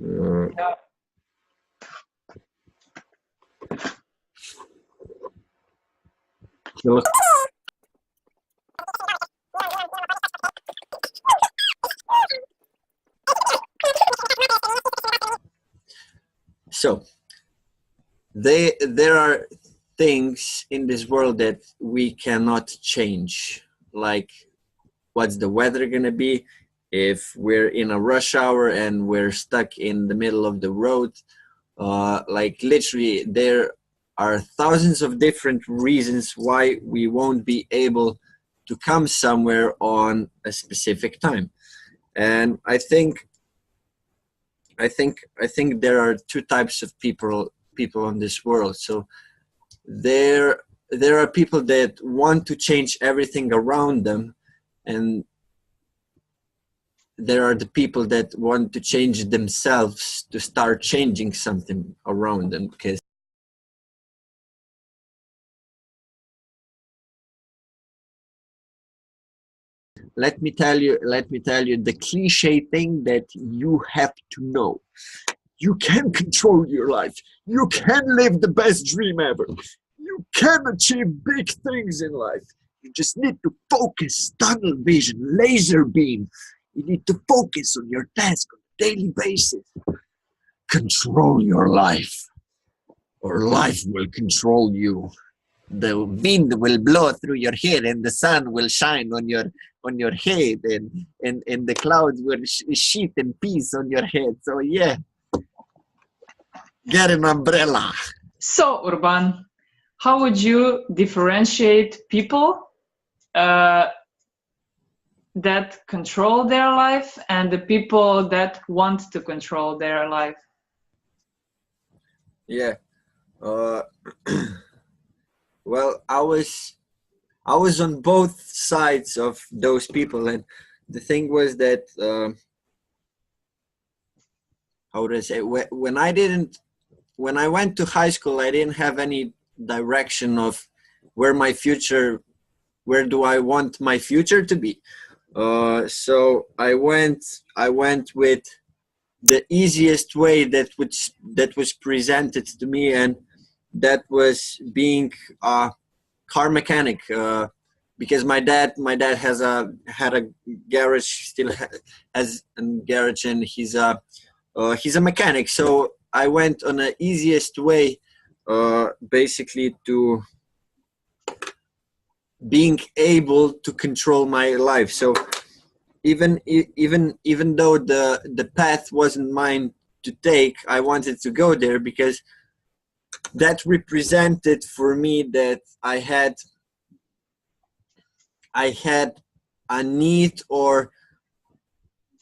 Uh, Yeah. so there are things in this world that we cannot change, like what's the weather gonna be, if we're in a rush hour and we're stuck in the middle of the road. Like literally, there are thousands of different reasons why we won't be able to come somewhere on a specific time. And I think there are two types of people on this world. So there there are people that want to change everything around them, and there are the people that want to change themselves to start changing something around them. Because let me tell you the cliche thing that you have to know: you can control your life, you can live the best dream ever, you can achieve big things in life. You just need to focus, tunnel vision, laser beam. You need to focus on your task on a daily basis. Control your life, or life will control you. The wind will blow through your hair and the sun will shine on your head, and the clouds will sheet and peace on your head. So yeah, get an umbrella. So, Urban, how would you differentiate people uh, that control their life and the people that want to control their life? Yeah. uh well, I was on both sides of those people, and the thing was that how would I say, when I went to high school, I didn't have any direction of where my future, where do I want my future to be. So I went with the easiest way that was presented to me, and that was being a car mechanic. Because my dad had a garage, still has a garage, and he's a mechanic. So I went on the easiest way, basically, to being able to control my life. So even though the path wasn't mine to take, I wanted to go there because that represented for me that I had a need, or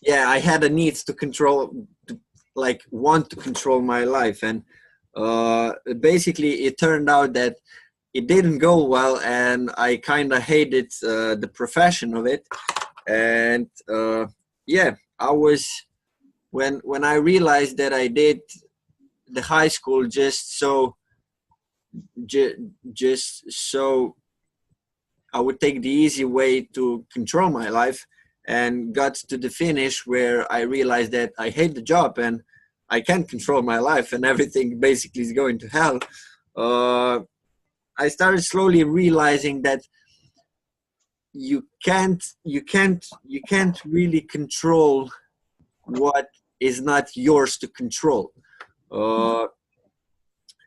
yeah, I had a need to control, to, like, want to control my life. And basically it turned out that it didn't go well, and I kind of hated the profession of it. And yeah, I was when I realized that I did the high school just so I would take the easy way to control my life, and got to the finish where I realized that I hate the job and I can't control my life, and everything basically is going to hell. uh, I started slowly realizing that you can't really control what is not yours to control. uh,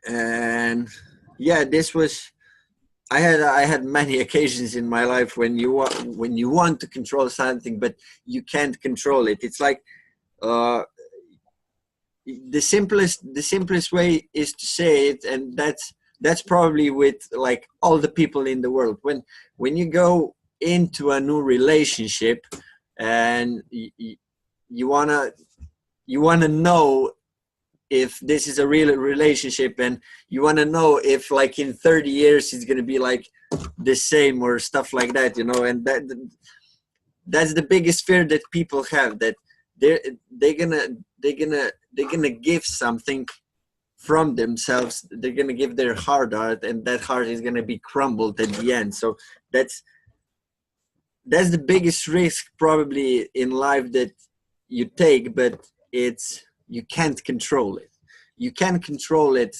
and yeah, this was I had many occasions in my life when you want to control something, but you can't control it. It's like, uh, the simplest way is to say it, and that's probably with, like, all the people in the world. When you go into a new relationship, and you wanna know if this is a real relationship, and you want to know if, like, in 30 years it's going to be like the same or stuff like that, and that's the biggest fear that people have, that they're they're gonna they're gonna give something from themselves. They're gonna give their heart, and that heart is gonna be crumbled at the end. So that's the biggest risk probably in life that you take, but it's you can't control it. You can control it.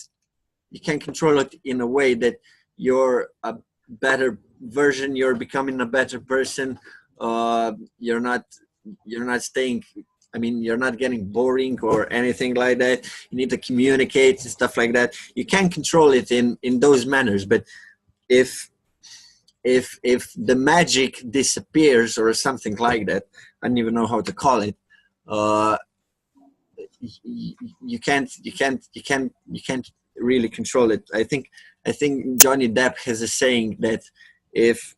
You can control it in a way that you're a better version. You're becoming a better person. You're not staying. I mean, you're not getting boring or anything like that. You need to communicate and stuff like that. You can control it in those manners. But if the magic disappears or something like that, I don't even know how to call it. You can't really control it. I think Johnny Depp has a saying that if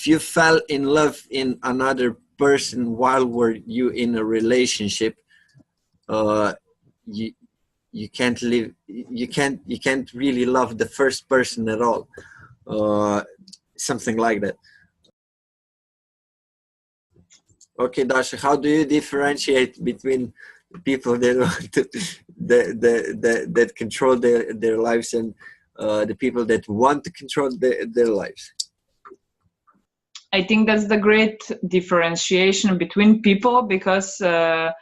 you fell in love in another person while were you in a relationship, you can't live. You can't really love the first person at all. Something like that. Okay, Dasha, how do you differentiate between people that want to, that control their lives and the people that want to control their lives? I think that's the great differentiation between people, because I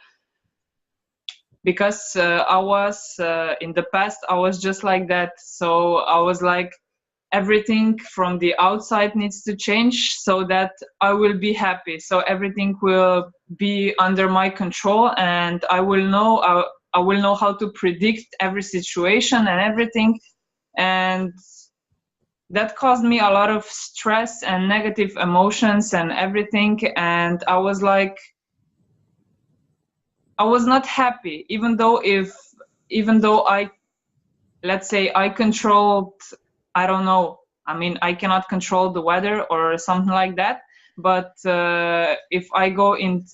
was in the past, I was just like that. So I was like, everything from the outside needs to change so that I will be happy. So everything will be under my control, and I will know how to predict every situation and everything. And that caused me a lot of stress and negative emotions and everything. And I was like, I was not happy, even though I, let's say, I controlled, I don't know, I mean, I cannot control the weather or something like that. But if I go in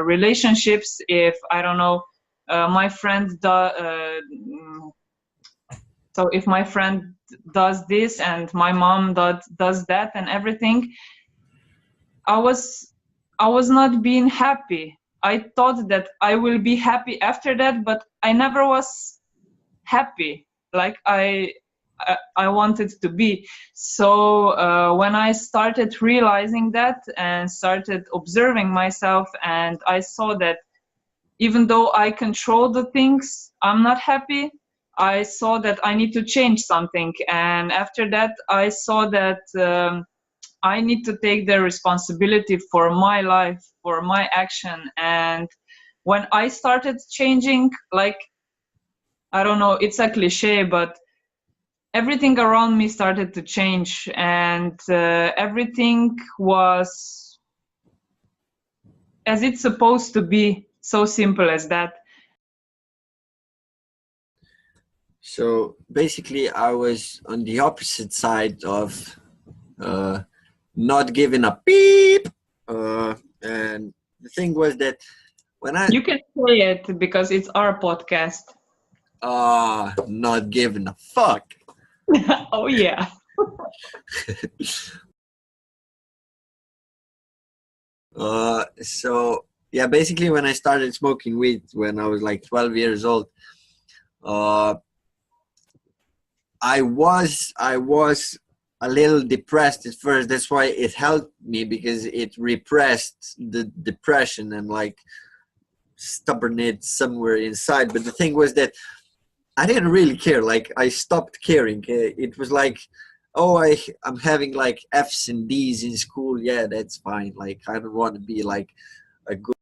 relationships, if I don't know, my friend so if my friend does this and my mom does that and everything, I was not being happy. I thought that I will be happy after that, but I never was happy like I wanted to be. So when I started realizing that and started observing myself, and I saw that even though I control the things, I'm not happy. I saw that I need to change something, and after that I saw that I need to take the responsibility for my life, for my action. And when I started changing, like, I don't know, it's a cliche, but everything around me started to change, and everything was as it's supposed to be. So simple as that. So basically, I was on the opposite side of not giving a beep. And the thing was that when You can say it because it's our podcast. Not giving a fuck. Oh yeah. So yeah, basically when I started smoking weed when I was like 12 years old, I was a little depressed at first. That's why it helped me, because it repressed the depression and like stubborn it somewhere inside. But the thing was that I didn't really care. Like, I stopped caring. It was like, oh, I'm having like F's and D's in school. Yeah, that's fine. Like, I don't want to be like a good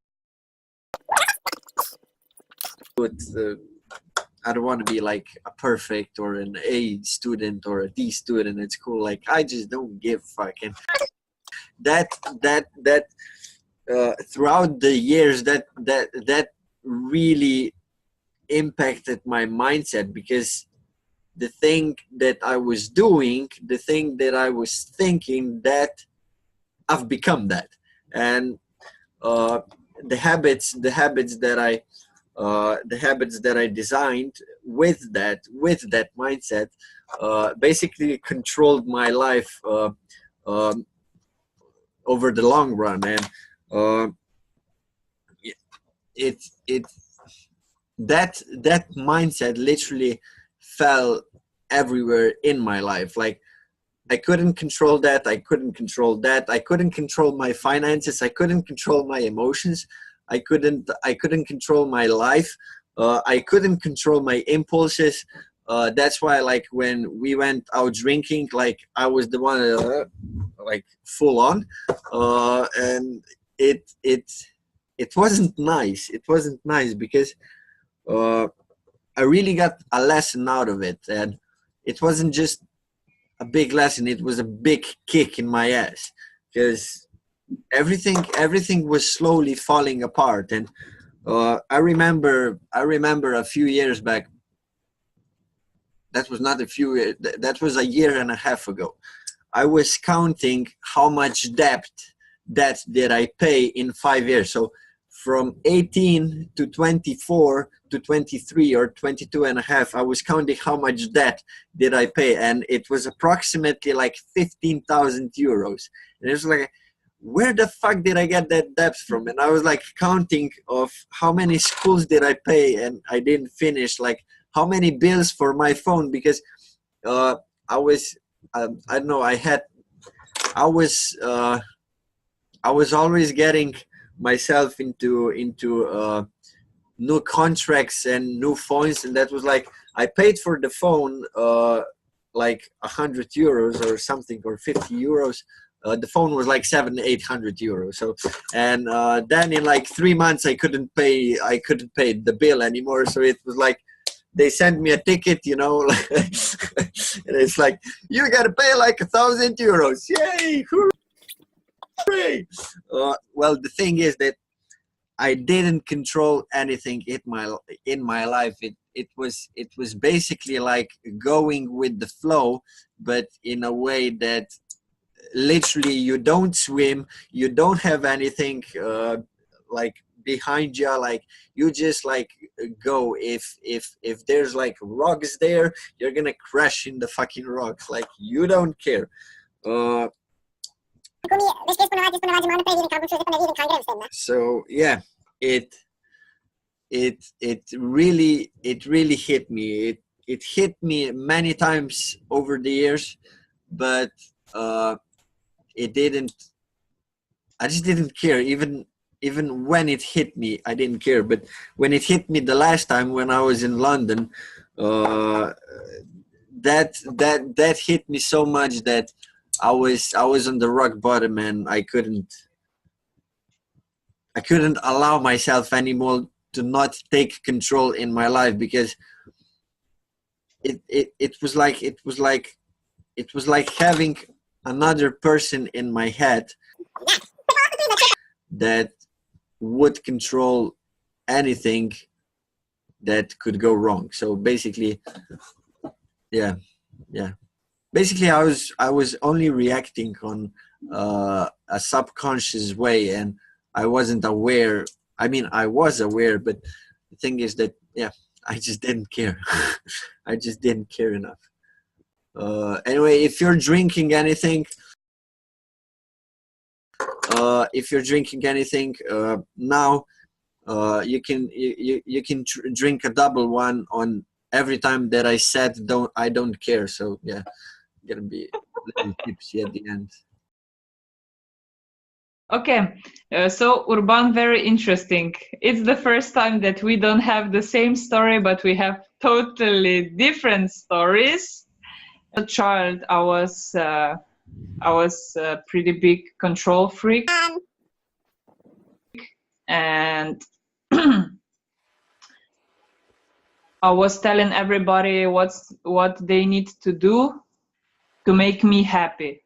I don't want to be like a perfect or an A student or a D student at school. Like, I just don't give fucking that throughout the years that really impacted my mindset, because the thing that I was doing, the thing that I was thinking, that I've become that. And the habits that I designed with that mindset basically controlled my life over the long run. And it that mindset literally fell everywhere in my life. Like, I couldn't control that. I couldn't control that. I couldn't control my finances. I couldn't control my emotions. I couldn't control my life. I couldn't control my impulses. That's why, like, when we went out drinking, like, I was the one, like, full on, and it wasn't nice. It wasn't nice because I really got a lesson out of it, and it wasn't just a big lesson. It was a big kick in my ass, because everything was slowly falling apart. And I remember a few years back. That was not a few years, that was a year and a half ago. I was counting how much debt did I pay in 5 years. So from 18 to 24 to 23 or 22 and a half, I was counting how much debt did I pay, and it was approximately like 15,000 euros. And it was like, where the fuck did I get that debt from? And I was like counting of how many schools did I pay and I didn't finish, like how many bills for my phone, because I was I don't know, I was always getting myself into new contracts and new phones, and that was like, I paid for the phone like 100 euros or something, or 50 euros. The phone was like 700-800 euros. So, and then in like 3 months I couldn't pay the bill anymore. So it was like, they sent me a ticket, you know, and it's like, you gotta pay like 1,000 euros. Yay! Hooray! Well, the thing is that I didn't control anything in my life. It was basically like going with the flow, but in a way that literally you don't swim, you don't have anything like behind you, like you just like go. If there's like rocks there, you're gonna crash in the fucking rocks, like you don't care. So yeah, it really hit me. It hit me many times over the years, but it didn't. I just didn't care. Even when it hit me, I didn't care. But when it hit me the last time, when I was in London, that hit me so much that I was on the rock bottom, and I couldn't allow myself anymore to not take control in my life, because it was like having another person in my head that would control anything that could go wrong. So basically, yeah. Basically, I was only reacting on a subconscious way, and I wasn't aware. I mean, I was aware, but the thing is that, yeah, I just didn't care. I just didn't care enough. Anyway, if you're drinking anything, now, you can drink a double one on every time that I said I don't care. So yeah, gonna be a little tipsy at the end. Okay, so Urban, very interesting. It's the first time that we don't have the same story, but we have totally different stories. As a child, I was a pretty big control freak, and I was telling everybody what they need to do to make me happy,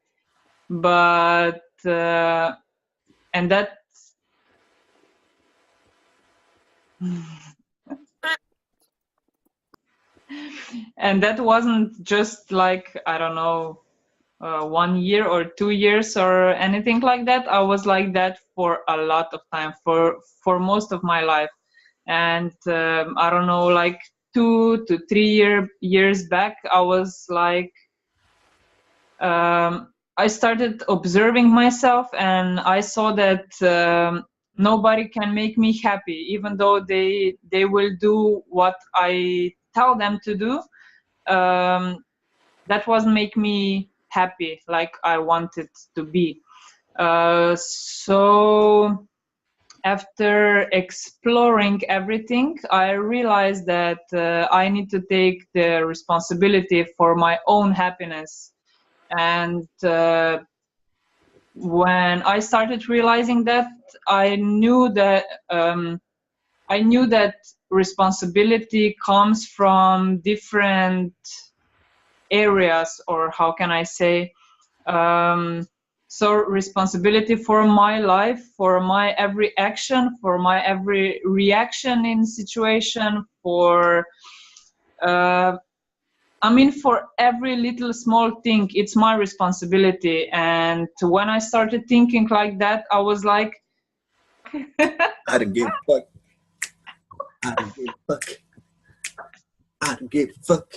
but and that and that wasn't just like, I don't know, 1 year or 2 years or anything like that. I was like that for a lot of time, for most of my life. And I don't know, like 2 to 3 years back, I was like, I started observing myself, and I saw that nobody can make me happy, even though they will do what I tell them to do. That wasn't make me happy like I wanted to be. So after exploring everything, I realized that I need to take the responsibility for my own happiness. And when I started realizing that, I knew that responsibility comes from different areas, or how can I say, so responsibility for my life, for my every action, for my every reaction in situation, for for every little small thing, it's my responsibility. And when I started thinking like that, I was like, I don't give a fuck. I don't give a fuck. I don't give a fuck.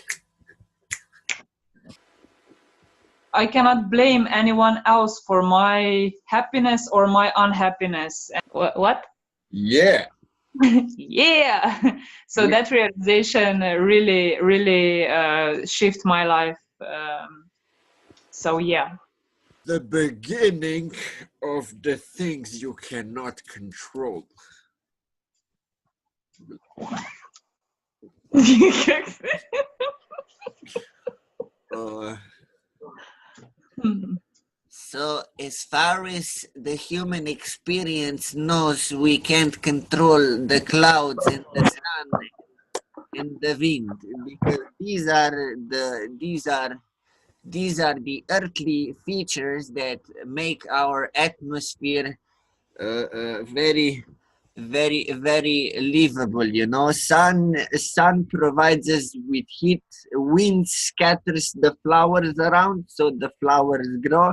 I cannot blame anyone else for my happiness or my unhappiness. What? Yeah. Yeah. So Yeah. that realization really shift my life. So yeah. The beginning of the things you cannot control. So as far as the human experience knows, we can't control the clouds and the sun and the wind, because these are the earthly features that make our atmosphere very very livable. You know, sun provides us with heat, wind scatters the flowers around so the flowers grow,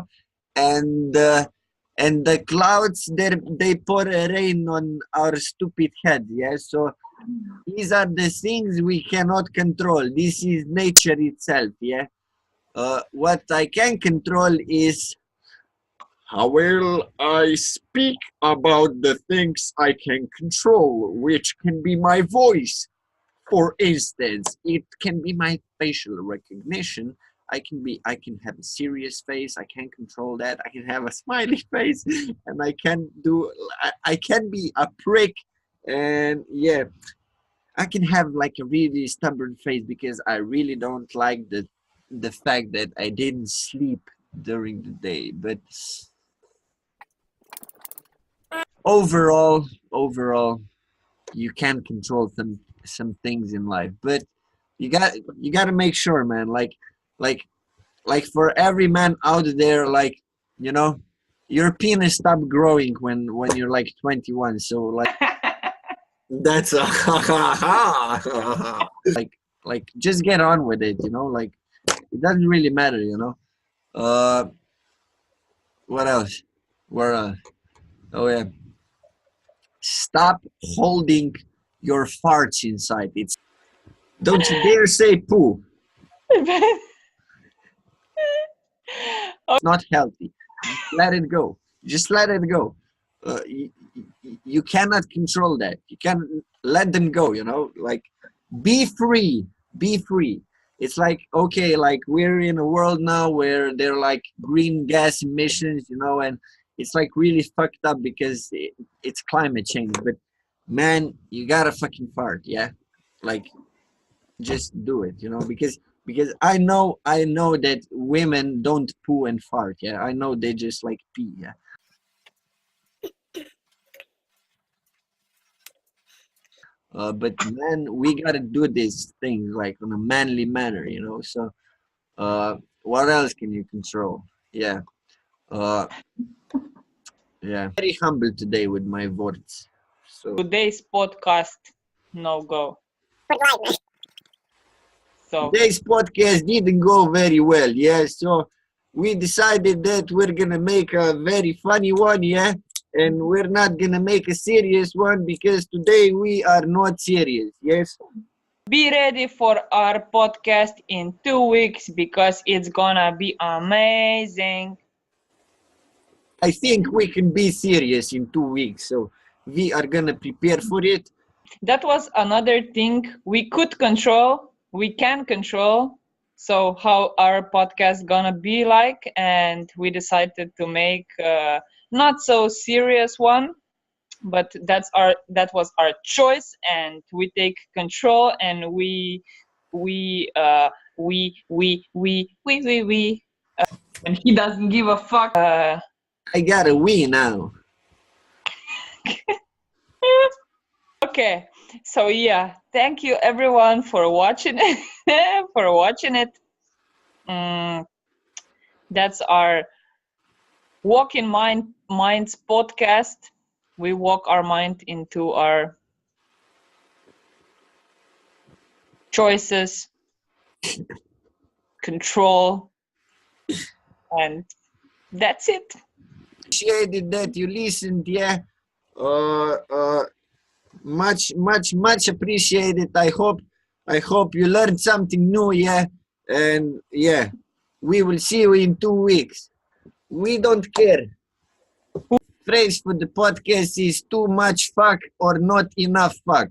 and the clouds, they pour rain on our stupid head. Yeah, so these are the things we cannot control. This is nature itself. Yeah. What I can control is how well I speak about the things I can control, which can be my voice. For instance, it can be my facial recognition. I can have a serious face. I can control that. I can have a smiley face, and I can be a prick, and yeah, I can have like a really stubborn face because I really don't like the fact that I didn't sleep during the day. But overall, you can control some things in life, but you got to make sure, man. Like for every man out there, like, you know, your penis stop growing when you're like 21. So like that's a like just get on with it, you know. Like it doesn't really matter, you know. What else? Where oh yeah, stop holding your farts inside. It's don't you dare say poo. It's not healthy. Just let it go. Just let it go. You cannot control that. You can let them go. You know, like be free. Be free. It's like, okay, like we're in a world now where there are like green gas emissions, you know, and it's like really fucked up because it's climate change. But man, you gotta fucking fart, yeah. Like just do it, you know, because I know that women don't poo and fart. Yeah, I know they just like pee. Yeah, but man, we gotta do these things like in a manly manner, you know. So what else can you control? Yeah, uh, yeah. Very humble today with my words. So Today's podcast no go. So today's podcast didn't go very well. Yeah, so we decided that we're gonna make a very funny one. Yeah, and we're not gonna make a serious one because today we are not serious. Yes. be ready for our podcast in 2 weeks because it's gonna be amazing. I think we can be serious in 2 weeks, so we are gonna prepare for it. That was another thing we could control, we can control. so how our podcast gonna be like, and we decided to make not so serious one, but that was our choice, and we take control, and and he doesn't give a fuck. I got a we now. Okay, so yeah, thank you everyone for watching it. That's our Walk in Minds podcast. We walk our mind into our choices, control, and that's it. Appreciated that you listened, yeah. Much appreciated. I hope you learned something new, yeah. And yeah, we will see you in 2 weeks. We don't care. Phrase for the podcast is too much fuck or not enough fuck.